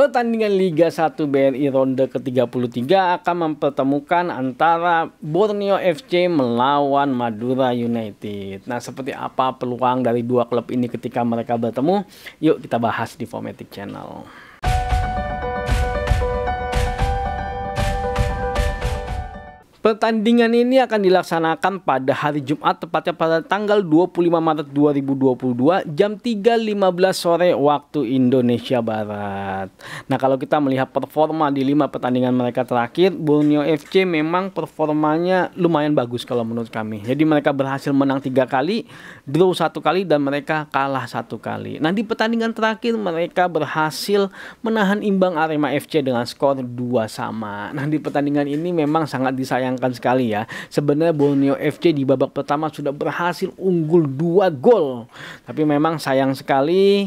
Pertandingan Liga 1 BRI ronde ke-33 akan mempertemukan antara Borneo FC melawan Madura United. Nah, seperti apa peluang dari dua klub ini ketika mereka bertemu? Yuk kita bahas di Fomatic Channel. Pertandingan ini akan dilaksanakan pada hari Jumat, tepatnya pada tanggal 25 Maret 2022 jam 3.15 sore waktu Indonesia Barat. Nah, kalau kita melihat performa di 5 pertandingan mereka terakhir, Borneo FC memang performanya lumayan bagus kalau menurut kami. Jadi mereka berhasil menang 3 kali, draw 1 kali, dan mereka kalah 1 kali. Nah, di pertandingan terakhir mereka berhasil menahan imbang Arema FC dengan skor 2-2. Nah, di pertandingan ini memang sangat disayangkan sekali ya. Sebenarnya Borneo FC di babak pertama sudah berhasil unggul 2 gol. Tapi memang sayang sekali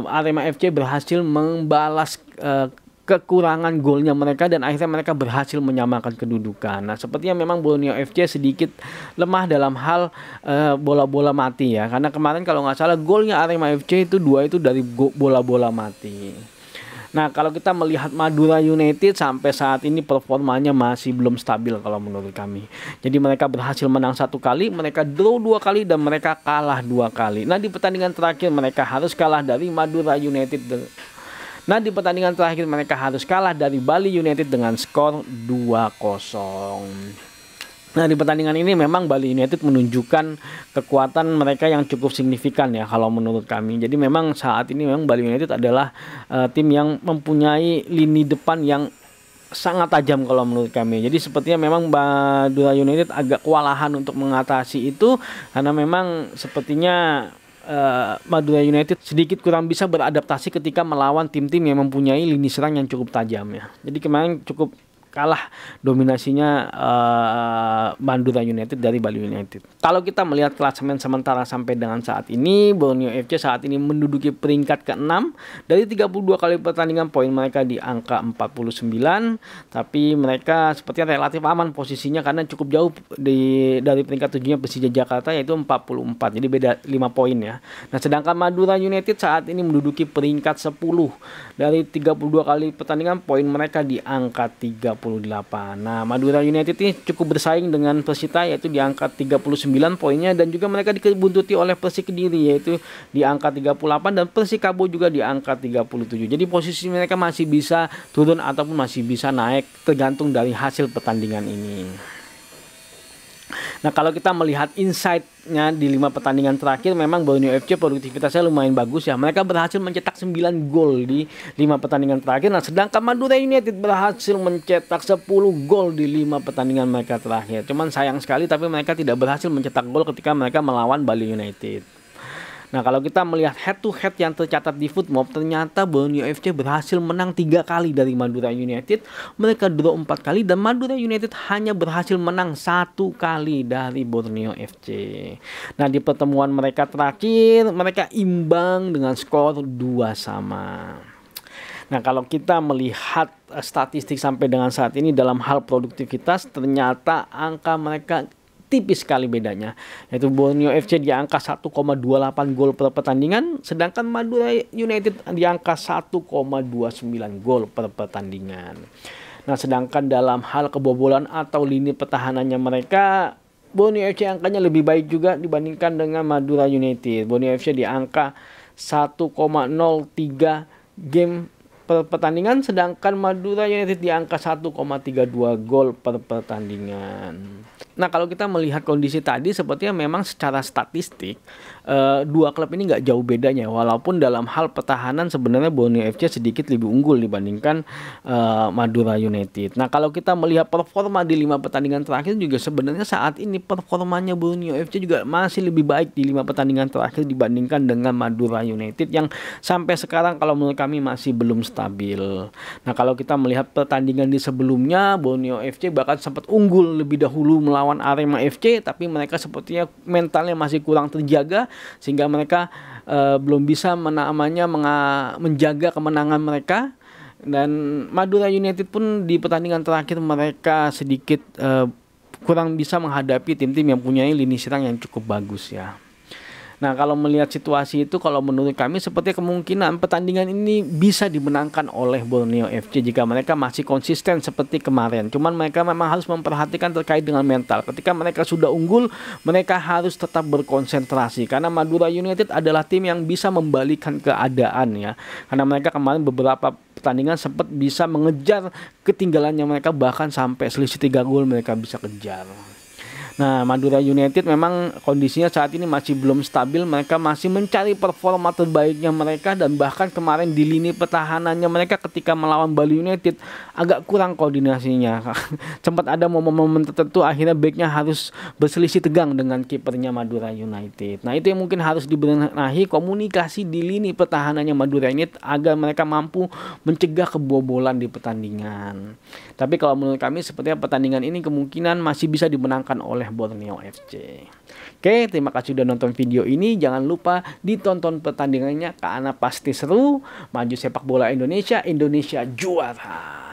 Arema FC berhasil membalas kekurangan golnya mereka dan akhirnya mereka berhasil menyamakan kedudukan. Nah, sepertinya memang Borneo FC sedikit lemah dalam hal bola-bola mati ya. Karena kemarin kalau nggak salah golnya Arema FC itu 2 itu dari bola-bola mati. Nah, kalau kita melihat Madura United sampai saat ini performanya masih belum stabil kalau menurut kami. Jadi mereka berhasil menang 1 kali, mereka draw 2 kali, dan mereka kalah 2 kali. Nah, di pertandingan terakhir mereka harus kalah dari Madura United. Nah, di pertandingan terakhir mereka harus kalah dari Bali United dengan skor 2-0. Nah, di pertandingan ini memang Bali United menunjukkan kekuatan mereka yang cukup signifikan ya kalau menurut kami. Jadi memang saat ini memang Bali United adalah tim yang mempunyai lini depan yang sangat tajam kalau menurut kami. Jadi sepertinya memang Madura United agak kewalahan untuk mengatasi itu karena memang sepertinya Madura United sedikit kurang bisa beradaptasi ketika melawan tim-tim yang mempunyai lini serang yang cukup tajam ya. Jadi kemarin cukup kalah dominasinya Madura United dari Bali United. Kalau kita melihat klasemen sementara sampai dengan saat ini, Borneo FC saat ini menduduki peringkat ke-6 dari 32 kali pertandingan, poin mereka di angka 49, tapi mereka sepertinya relatif aman posisinya karena cukup jauh dari peringkat 7-nya Persija Jakarta, yaitu 44. Jadi beda 5 poin ya. Nah, sedangkan Madura United saat ini menduduki peringkat 10 dari 32 kali pertandingan, poin mereka di angka 38. Nah, Madura United ini cukup bersaing dengan Persita yaitu di angka 39 poinnya, dan juga mereka dibuntuti oleh Persik Kediri yaitu di angka 38, dan Persikabo juga di angka 37. Jadi posisi mereka masih bisa turun ataupun masih bisa naik tergantung dari hasil pertandingan ini. Nah, kalau kita melihat insight-nya di 5 pertandingan terakhir, memang Borneo FC produktivitasnya lumayan bagus ya. Mereka berhasil mencetak 9 gol di 5 pertandingan terakhir. Nah, sedangkan Madura United berhasil mencetak 10 gol di 5 pertandingan mereka terakhir. Cuman sayang sekali tapi mereka tidak berhasil mencetak gol ketika mereka melawan Bali United. Nah, kalau kita melihat head to head yang tercatat di Footmob, ternyata Borneo FC berhasil menang 3 kali dari Madura United, mereka draw 4 kali, dan Madura United hanya berhasil menang 1 kali dari Borneo FC. Nah, di pertemuan mereka terakhir, mereka imbang dengan skor 2-2. Nah, kalau kita melihat statistik sampai dengan saat ini dalam hal produktivitas, ternyata angka mereka tipis sekali bedanya, yaitu Borneo FC di angka 1,28 gol per pertandingan, sedangkan Madura United di angka 1,29 gol per pertandingan. Nah, sedangkan dalam hal kebobolan atau lini pertahanannya mereka, Borneo FC angkanya lebih baik juga dibandingkan dengan Madura United. Borneo FC di angka 1,03 game per pertandingan, sedangkan Madura United di angka 1,32 gol per pertandingan. Nah, kalau kita melihat kondisi tadi, sepertinya memang secara statistik dua klub ini nggak jauh bedanya, walaupun dalam hal pertahanan sebenarnya Borneo FC sedikit lebih unggul dibandingkan Madura United. Nah, kalau kita melihat performa di 5 pertandingan terakhir juga sebenarnya saat ini performanya Borneo FC juga masih lebih baik di 5 pertandingan terakhir dibandingkan dengan Madura United yang sampai sekarang kalau menurut kami masih belum stabil. Nah, kalau kita melihat pertandingan di sebelumnya, Borneo FC bahkan sempat unggul lebih dahulu melawan Arema FC, tapi mereka sepertinya mentalnya masih kurang terjaga sehingga mereka belum bisa menjaga kemenangan mereka. Dan Madura United pun di pertandingan terakhir mereka sedikit kurang bisa menghadapi tim-tim yang punya lini serang yang cukup bagus ya. Nah, kalau melihat situasi itu, kalau menurut kami seperti kemungkinan pertandingan ini bisa dimenangkan oleh Borneo FC jika mereka masih konsisten seperti kemarin. Cuman mereka memang harus memperhatikan terkait dengan mental. Ketika mereka sudah unggul, mereka harus tetap berkonsentrasi karena Madura United adalah tim yang bisa membalikkan keadaan ya. Karena mereka kemarin beberapa pertandingan sempat bisa mengejar ketinggalannya mereka, bahkan sampai selisih 3 gol mereka bisa kejar. Nah, Madura United memang kondisinya saat ini masih belum stabil. Mereka masih mencari performa terbaiknya mereka, dan bahkan kemarin di lini pertahanannya mereka ketika melawan Bali United agak kurang koordinasinya. Sempat ada momen-momen tertentu akhirnya backnya harus berselisih tegang dengan kipernya Madura United. Nah, itu yang mungkin harus dibenahi, komunikasi di lini pertahanannya Madura United agar mereka mampu mencegah kebobolan di pertandingan. Tapi kalau menurut kami sepertinya pertandingan ini kemungkinan masih bisa dimenangkan oleh Borneo FC. Oke, terima kasih sudah nonton video ini. Jangan lupa ditonton pertandingannya karena pasti seru. Maju sepak bola Indonesia, Indonesia juara.